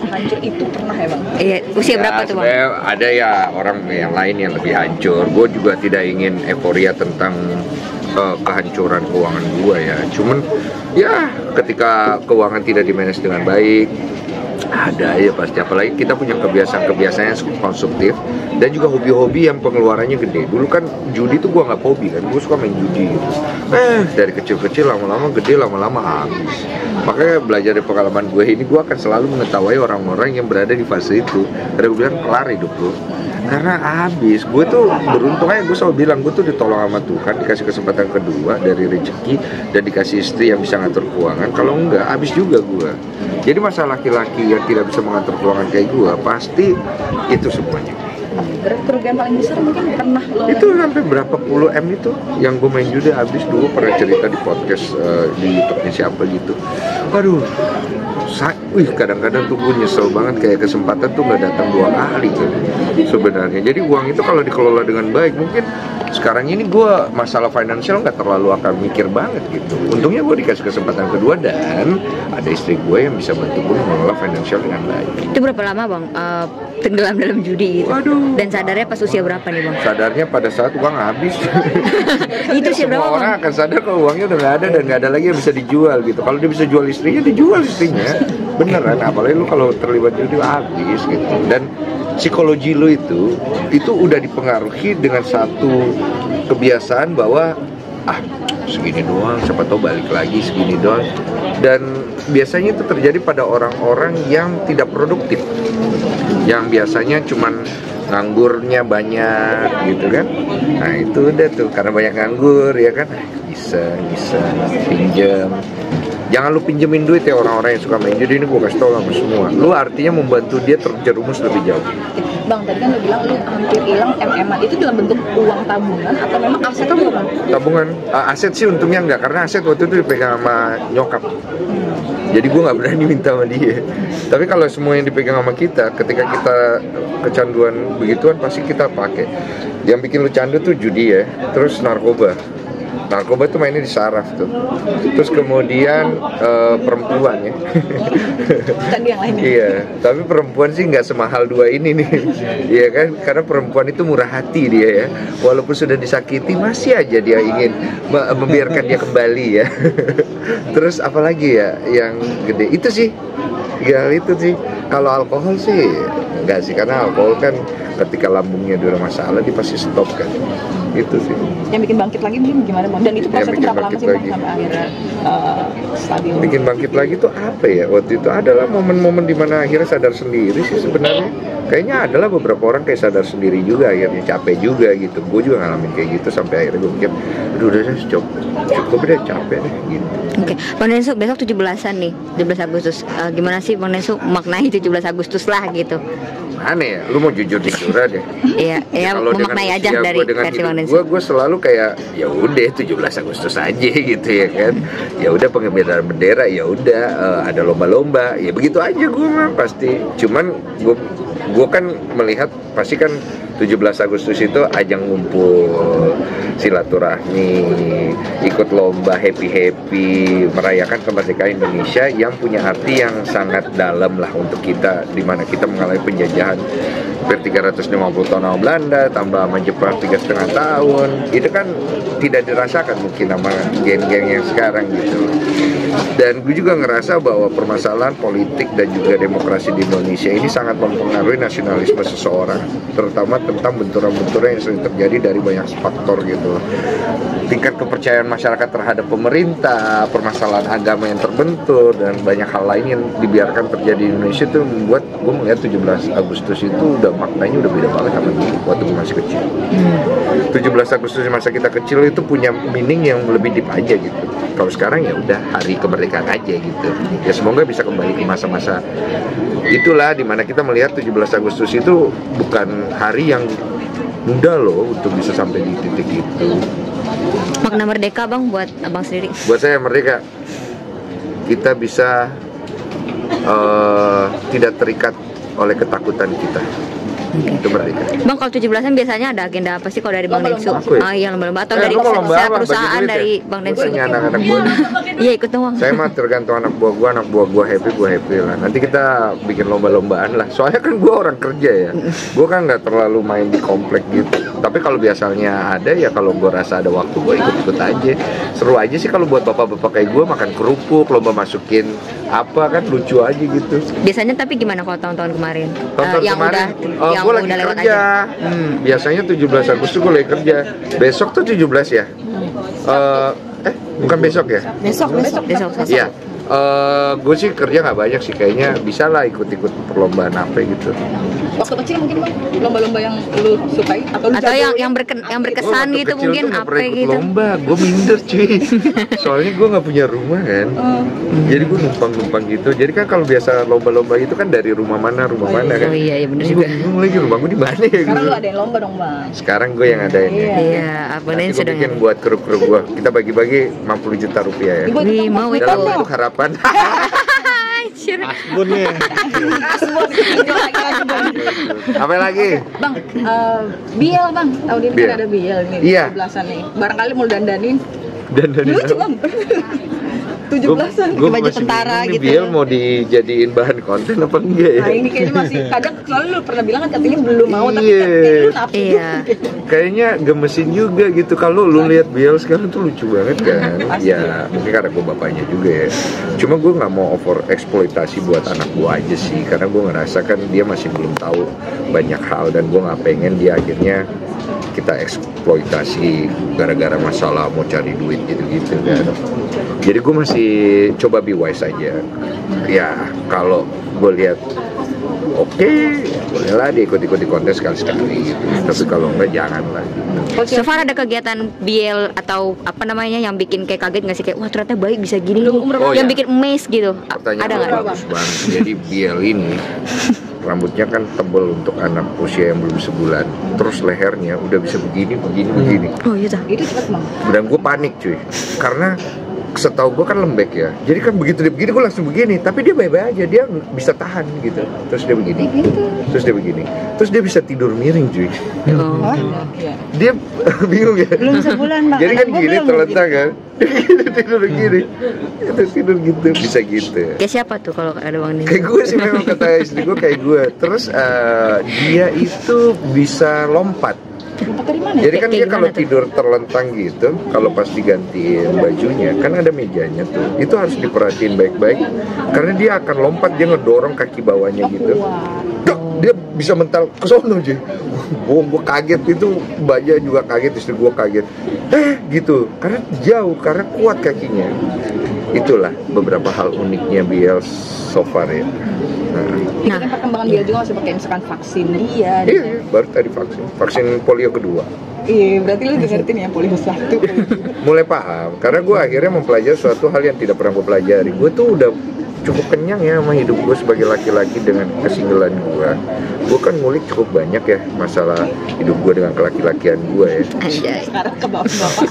sehancur itu pernah ya Bang? Iya, usia berapa tuh Bang? Ada ya orang yang lain yang lebih hancur. Gue juga tidak ingin euforia tentang kehancuran keuangan gue ya. Cuman ya ketika keuangan tidak dimanage dengan baik, ada ya pasti, apalagi kita punya kebiasaan-kebiasaan yang konstruktif dan juga hobi-hobi yang pengeluarannya gede. Dulu kan judi tuh gue nggak hobi kan, gue suka main judi gitu. Dari kecil-kecil lama-lama gede, lama-lama habis. Makanya belajar dari pengalaman gue ini, gue akan selalu mengetahui orang-orang yang berada di fase itu. Karena gue bilang kelar hidup lo, karena habis. Gue tuh beruntung aja, gue selalu bilang gue tuh ditolong sama Tuhan, dikasih kesempatan kedua dari rezeki dan dikasih istri yang bisa ngatur keuangan. Kalau enggak, habis juga gue. Jadi masalah laki-laki yang tidak bisa mengatur keuangan kayak gue, pasti itu semuanya. Berarti kerugian paling besar mungkin pernah lo itu sampai berapa puluh M itu yang gue main judi habis. Dulu pernah cerita di podcast di YouTube-nya siapa gitu. Waduh, kadang-kadang tuh gue nyesel banget, kayak kesempatan tuh nggak datang 2 kali gitu sebenarnya. Jadi uang itu kalau dikelola dengan baik, mungkin sekarang ini gue masalah finansial nggak terlalu akan mikir banget gitu. Untungnya gue dikasih kesempatan kedua dan ada istri gue yang bisa bantu gue mengelola finansial dengan baik. Itu berapa lama Bang tenggelam dalam judi gitu? Waduh. Dan sadarnya pas usia berapa nih Bang? Sadarnya pada saat uang habis. Itu usia berapa Semua Bang? orang akan sadar kalau uangnya udah nggak ada dan nggak ada lagi yang bisa dijual gitu. Kalau dia bisa jual istrinya, dijual istrinya. Beneran, apalagi lu kalau terlibat judi habis gitu. Dan psikologi lu itu udah dipengaruhi dengan satu kebiasaan bahwa segini doang, siapa tahu balik lagi segini doang. Dan biasanya itu terjadi pada orang-orang yang tidak produktif, yang biasanya cuman nganggurnya banyak gitu kan. Nah itu udah tuh, karena banyak nganggur ya kan, bisa pinjam. Jangan lu pinjemin duit ya orang-orang yang suka main judi ini, gue kasih tau sama semua. Lu artinya membantu dia terjerumus lebih jauh. Bang, tadi kan lu bilang lu hampir hilang MM-an. Itu dalam bentuk uang tabungan atau memang aset lu Bang? Tabungan, aset sih untungnya enggak, karena aset waktu itu dipegang sama nyokap. Jadi gue nggak berani minta sama dia. Tapi kalau semua yang dipegang sama kita, ketika kita kecanduan begituan pasti kita pakai. Yang bikin lu candu tuh judi ya, terus narkoba. Narkoba tuh mainnya di saraf tuh. Terus kemudian perempuan ya. Tadi yang lainnya. Iya, tapi perempuan sih nggak semahal 2 ini nih. Iya kan, karena perempuan itu murah hati dia ya. Walaupun sudah disakiti masih aja dia ingin membiarkan dia kembali ya. Terus apalagi ya yang gede itu sih. Ya itu sih. Kalau alkohol sih enggak sih, karena alkohol kan ketika lambungnya udah masalah dia pasti stop kan. Itu sih. Yang bikin bangkit lagi mungkin gimana Bang? Dan itu prosesnya berapa lama sih Bang sampai akhirnya stabil? Bikin bangkit lagi tuh apa ya? Waktu itu adalah momen-momen dimana akhirnya sadar sendiri sih sebenarnya. Kayaknya adalah beberapa orang kayak sadar sendiri juga, akhirnya capek juga gitu. Gue juga ngalamin kayak gitu sampai akhirnya gue mikir, aduh udah cukup deh, capek deh gitu. Oke, Bang Densu besok 17-an nih, 17 Agustus. Gimana sih Bang Densu maknai 17 Agustus lah gitu? Mana ya? Lu mau jujur-jujuran deh. Iya, memaknai aja dari versi Bang Densu. Gue selalu kayak ya udah 17 Agustus aja gitu ya kan. Ya udah pengibaran bendera, ya udah ada lomba-lomba, ya begitu aja gue mah pasti. Cuman gue kan melihat pasti kan 17 Agustus itu ajang ngumpul, silaturahmi, ikut lomba, happy merayakan kemerdekaan Indonesia yang punya arti yang sangat dalam lah untuk kita, di mana kita mengalami penjajahan hampir 350 tahun sama Belanda, tambah sama Jepang 3,5 tahun. Itu kan tidak dirasakan mungkin sama geng-geng yang sekarang gitu. Dan gue juga ngerasa bahwa permasalahan politik dan juga demokrasi di Indonesia ini sangat mempengaruhi nasionalisme seseorang, terutama tentang benturan-benturan yang sering terjadi dari banyak faktor gitu. Tingkat kepercayaan masyarakat terhadap pemerintah, permasalahan agama yang terbentur, dan banyak hal lain yang dibiarkan terjadi di Indonesia itu membuat gue melihat 17 Agustus itu udah maknanya udah beda banget sama dulu waktu gue masih kecil. 17 Agustus masa kita kecil itu punya meaning yang lebih deep aja gitu. Kalau sekarang ya udah hari kemerdekaan aja gitu. Ya semoga bisa kembali ke masa-masa itulah dimana kita melihat 17 Agustus itu bukan hari yang mudah loh untuk bisa sampai di titik itu. Makna merdeka Bang buat Abang sendiri? Buat saya merdeka, kita bisa tidak terikat oleh ketakutan kita. Itu merdeka. Bang, kalau 17-an biasanya ada agenda apa sih kalau dari Bang Densu? Lomba-lomba. Aku ya? Oh iya, lomba-lomba atau Eh, dari lu mau lomba apa? perusahaan Bagi duit dari ya? Bang Gua Densu? tanya anak-anak gue. Iya, ikut doang. Saya mah tergantung anak buah gue happy lah. Nanti kita bikin lomba-lombaan lah. Soalnya kan gue orang kerja ya. Gue kan nggak terlalu main di komplek gitu. Tapi kalau biasanya ada ya, kalau gue rasa ada waktu gue ikut-ikut aja. Seru aja sih kalau buat bapak-bapak kayak gue makan kerupuk, lomba masukin apa kan lucu aja gitu. Biasanya tapi gimana kalau tahun-tahun kemarin? Tahun Yang kemarin, udah yang gue lagi udah lewat kerja. aja. Biasanya 17 Agustus gue lagi kerja. Besok tuh 17 ya? Bukan besok ya? Besok. Besok. Iya. Gue sih kerja nggak banyak sih, kayaknya bisa lah ikut-ikut perlombaan apa gitu. Waktu kecil mungkin Bang, lomba-lomba yang lu sukai atau lu Atau jago? yang berkesan gitu mungkin apa gitu. Lomba, gue minder cuy. Soalnya gue nggak punya rumah kan. Jadi gue numpang gitu. Jadi kan kalau biasa lomba-lomba itu kan dari rumah mana kan. Oh iya benar Gue juga. bingung lagi rumah gue di mana ya. Sekarang lu Gua. ada yang lomba dong Bang. Sekarang gue yang ada ini. Iya, apa Nanti nih gue sedang. bikin buat kru-kru gue. Kita bagi-bagi 50 juta rupiah ya. Ibu Wih, mau itu. Dalam bentuk harapan. Anjir. Apa lagi? Bang, biel Bang, tahun ini Biel. kan ada biel nih, Iya. 17-an nih. Barangkali mau dandanin, Dan dari lucu Bang. 17-an Gue baju masih tentara bingung nih, gitu. Biel mau dijadiin bahan konten apa enggak ya? Nah ini kayaknya masih, kadang selalu lu pernah bilang kan katanya belum mau, tapi Iya. kan kayak lu nafsu. Iya. Kayaknya gemesin juga gitu. Kalau lu lihat Biel sekarang tuh lucu banget kan. Pasti. Ya mungkin karena gue bapaknya juga ya. Cuma gue nggak mau over eksploitasi buat anak gue aja sih, karena gue ngerasa kan dia masih belum tahu banyak hal, dan gue nggak pengen dia akhirnya kita eksploitasi gara-gara masalah mau cari duit gitu-gitu kan. Jadi gue masih coba be wise aja. Ya kalau gue lihat oke, bolehlah dia ikut-ikut di kontes sekali-sekali gitu. Tapi kalau enggak jangan lah gitu. So far ada kegiatan BL atau apa namanya yang bikin kayak kaget nggak sih, kayak wah ternyata baik bisa gini nih. Oh, yang iya. bikin amazed gitu. Pertanyaan Ada lu nggak? bagus banget. Jadi Biel ini rambutnya kan tebel untuk anak usia yang belum sebulan. Terus lehernya udah bisa begini. Oh iya dah. Itu cepet Bang. Dan gue panik cuy, karena setahu gue kan lembek ya. Jadi kan begitu dia begini gue langsung begini. Tapi dia baik-baik aja, dia bisa tahan gitu. Terus dia begini, terus dia begini, terus dia bisa tidur miring cuy. Oh. Iya. Dia bingung ya. Belum sebulan Bang. Jadi kan Anak gua gini belum terlentang kan. Tidur gini. Itu tidur gitu, bisa gitu. Kayak siapa tuh kalau ada Bang Densu? Kayak gue sih memang kata istri gue kayak gue. Terus dia itu bisa lompat. Lompat dari mana? Jadi kan Kayak dia gimana kalau tuh? tidur terlentang gitu, kalau pas digantiin bajunya, kan ada mejanya tuh. Itu harus diperhatiin baik-baik, karena dia akan lompat, dia ngedorong kaki bawahnya gitu. Dok, dia bisa mental ke sono cuy. Gue kaget itu, mbaknya juga kaget, istri gue kaget. Gitu, karena jauh, karena kuat kakinya. Itulah beberapa hal uniknya Biel so far ya. Itu kan perkembangan biel juga masih pakai misalkan vaksin dia. Iya, baru tadi vaksin polio kedua. Iya, berarti lu udah ngerti nih yang polio 1. Mulai paham, karena gue akhirnya mempelajari suatu hal yang tidak pernah gue pelajari. Gue tuh udah cukup kenyang ya sama hidup gue sebagai laki-laki dengan kesinggelan gue. Gue kan ngulik cukup banyak ya masalah hidup gue dengan kelaki-lakian gue ya. Anjay. Sekarang ke bapak-bapak.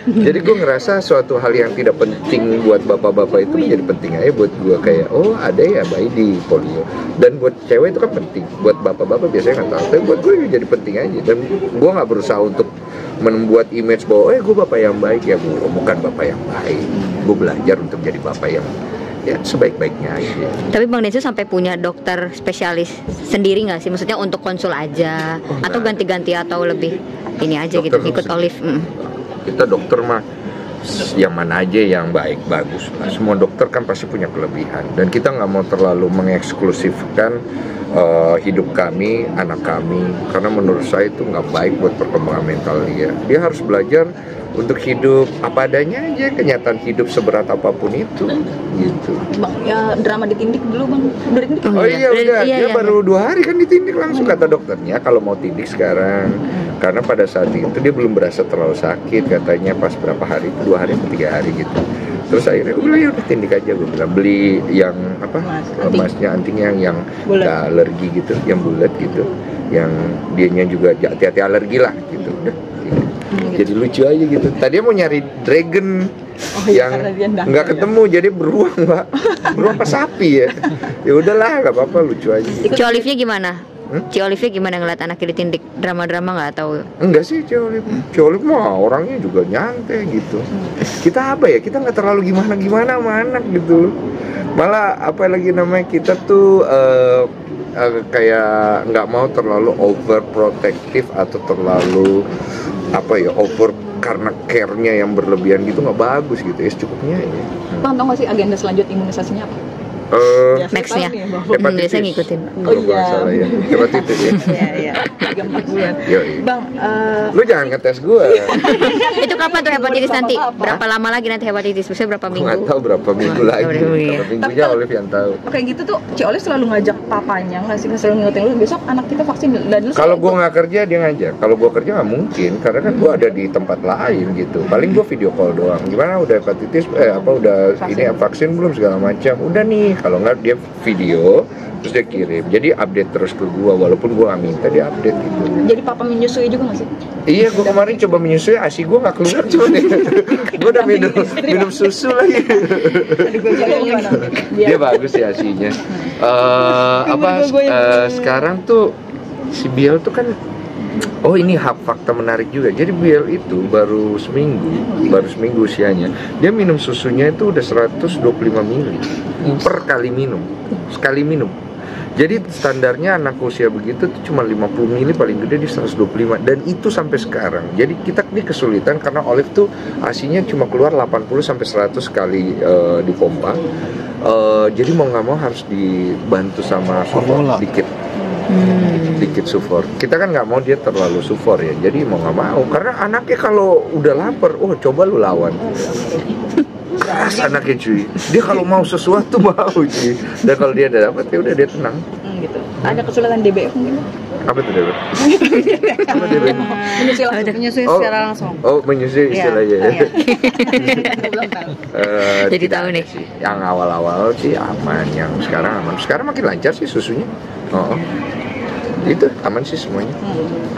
Jadi gue ngerasa suatu hal yang tidak penting buat bapak-bapak itu menjadi penting aja buat gue. Kayak oh ada ya bayi di polio. Dan buat cewek itu kan penting. Buat bapak-bapak biasanya nggak tahu. Tapi buat gue jadi penting aja. Dan gue nggak berusaha untuk membuat image bahwa gue bapak yang baik ya. Gue bukan bapak yang baik. Gue belajar untuk jadi bapak yang ya sebaik-baiknya aja. Tapi Bang Densu sampai punya dokter spesialis sendiri nggak sih? Maksudnya untuk konsul aja atau ganti-ganti atau lebih ini aja Dokter gitu ikut khusus. Olive. Kita dokter mah yang mana aja yang baik bagus. Nah, semua dokter kan pasti punya kelebihan, dan kita nggak mau terlalu mengeksklusifkan hidup kami, anak kami, karena menurut saya itu nggak baik buat perkembangan mental dia. Dia harus belajar untuk hidup apa adanya aja, kenyataan hidup seberat apapun itu gitu. Bang, ya drama ditindik dulu Bang. Udah ditindik? Oh iya udah, Iya, dia iya, baru 2 hari kan ditindik langsung, kata dokternya kalau mau tindik sekarang. Karena pada saat itu dia belum berasa terlalu sakit, katanya pas berapa hari itu, 2 hari atau 3 hari gitu. Terus akhirnya udah tindik aja, gue bilang beli yang apa emasnya, antingnya yang nggak alergi gitu, yang bulat gitu, yang dianya juga hati-hati alergi lah gitu. Udah. Jadi lucu aja gitu. Tadi mau nyari dragon yang karena dia ndang nggak ya. ketemu, jadi beruang Pak. Beruang apa sapi ya? Ya udahlah, nggak apa-apa, lucu aja. Cualive-nya gimana? Ci Olivia gimana ngeliat anaknya ditindik drama-drama nggak atau? Enggak sih, Ciolip mah orangnya juga nyantai gitu. Kita apa ya? Kita nggak terlalu gimana sama anak gitu. Malah apa lagi namanya, kita tuh kayak nggak mau terlalu overprotective atau terlalu apa ya, over karena care-nya yang berlebihan gitu, nggak bagus gitu ya, secukupnya ya. Bang, tau gak sih agenda selanjut imunisasinya apa? Nextnya, hepatitis. biasanya ngikutin. Kalau nggak salah ya, hepatitis ya. Iya, 3-4 bulan. Yoi. Bang, Lu jangan ngetes gue. Itu kapan tuh hepatitis nanti? Apa? Berapa lama lagi nanti hepatitis? Maksudnya berapa Gue minggu? nggak tahu berapa minggu lagi. Berapa minggu ya? Berapa minggunya Tapi- Olive yang tahu. kayak gitu tuh, Ci Olive selalu ngajak papanya nggak sih? Selalu ngingetin lu, besok anak kita vaksin. Dan lu Kalau selalu- gue nggak kerja dia ngajak. Kalau gue kerja nggak mungkin, karena kan gue ada di tempat lain gitu. Paling gue video call doang. Gimana udah hepatitis? Udah Vaksin. ini vaksin belum segala macam. Udah nih. Kalau nggak dia video, terus dia kirim. Jadi update terus ke gue. Walaupun gue nggak minta, dia update gitu. Jadi papa menyusui juga nggak sih? Iya, gue kemarin coba menyusui, ASI gue nggak keluar cuman ya. Gue udah minum susu lagi. Jadi gimana? Dia bagus sih ASI-nya. Sekarang tuh si Biel tuh kan, oh ini fakta menarik juga. Jadi Biel itu baru seminggu usianya. Dia minum susunya itu udah 125 mili per kali minum, sekali minum. Jadi standarnya anak usia begitu tuh cuma 50 mili, paling gede di 125, dan itu sampai sekarang. Jadi kita ini kesulitan karena Olive tuh ASI-nya cuma keluar 80 sampai 100 kali dipompa. Jadi mau nggak mau harus dibantu sama sufor dikit. Dikit sufor. Kita kan nggak mau dia terlalu sufor ya. Jadi mau nggak mau, karena anaknya kalau udah lapar, coba lu lawan. Keras anaknya cuy. Dia kalau mau sesuatu mau cuy. Dan kalau dia udah dapat ya udah dia tenang. Gitu. Ada kesulitan DBF mungkin? Apa tuh Dewa? Apa Dewa? Menyusui langsung. Menyusui Oh. secara langsung. Oh, menyusui istilahnya ya. Iya. Belum tahu. Jadi Tidak tahu ada nih. sih. Yang awal-awal sih aman, yang sekarang aman. Sekarang makin lancar sih susunya. Oh. Itu aman sih semuanya.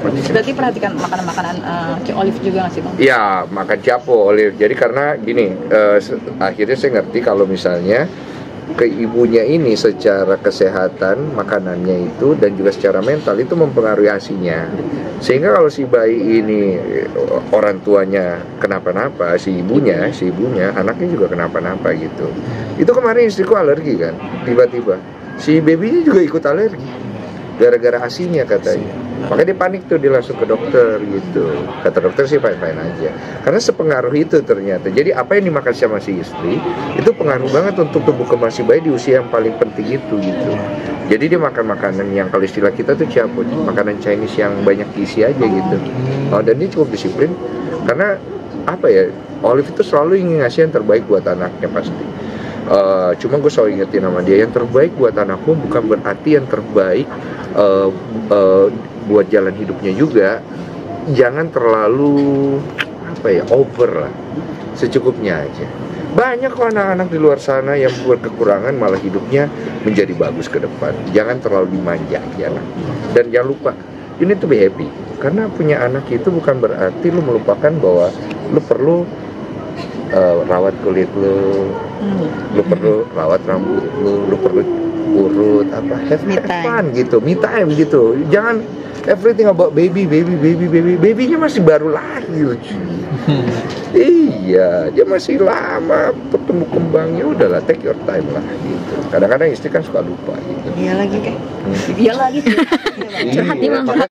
Berarti perhatikan makanan-makanan Ci Olive juga nggak sih, Bang? Iya, makan capo Olive. Jadi karena gini, akhirnya saya ngerti kalau misalnya ke ibunya ini secara kesehatan makanannya itu dan juga secara mental itu mempengaruhi ASI-nya. Sehingga kalau si bayi ini orang tuanya kenapa-napa, si ibunya anaknya juga kenapa-napa gitu. Itu kemarin istriku alergi kan, tiba-tiba si babynya juga ikut alergi gara-gara ASI-nya katanya. Makanya dia panik tuh, dia langsung ke dokter gitu. Kata dokter sih fine-fine aja. Karena sepengaruh itu ternyata. Jadi apa yang dimakan sama si istri itu pengaruh banget untuk tumbuh kembang si bayi di usia yang paling penting itu gitu. Jadi dia makan makanan yang kalau istilah kita tuh caput, makanan Chinese yang banyak gizi aja gitu. Dan dia cukup disiplin karena apa ya, Olive itu selalu ingin ngasih yang terbaik buat anaknya pasti. Cuma gue selalu ingetin sama dia, yang terbaik buat anakmu bukan berarti yang terbaik buat jalan hidupnya juga. Jangan terlalu over lah, secukupnya aja. Banyak kok anak-anak di luar sana yang berkekurangan malah hidupnya menjadi bagus ke depan. Jangan terlalu dimanja ya anak. Dan jangan lupa, you need to be happy. Karena punya anak itu bukan berarti lu melupakan bahwa lu perlu rawat kulit lu perlu rawat rambut lu perlu urut have fun gitu, me time gitu. Jangan everything about babynya masih baru lahir. Iya, dia masih lama bertumbuh kembangnya, udahlah take your time lah gitu. Kadang-kadang istri kan suka lupa gitu. Iya lagi. Iya lagi. Curhat nih, Bang. Makanya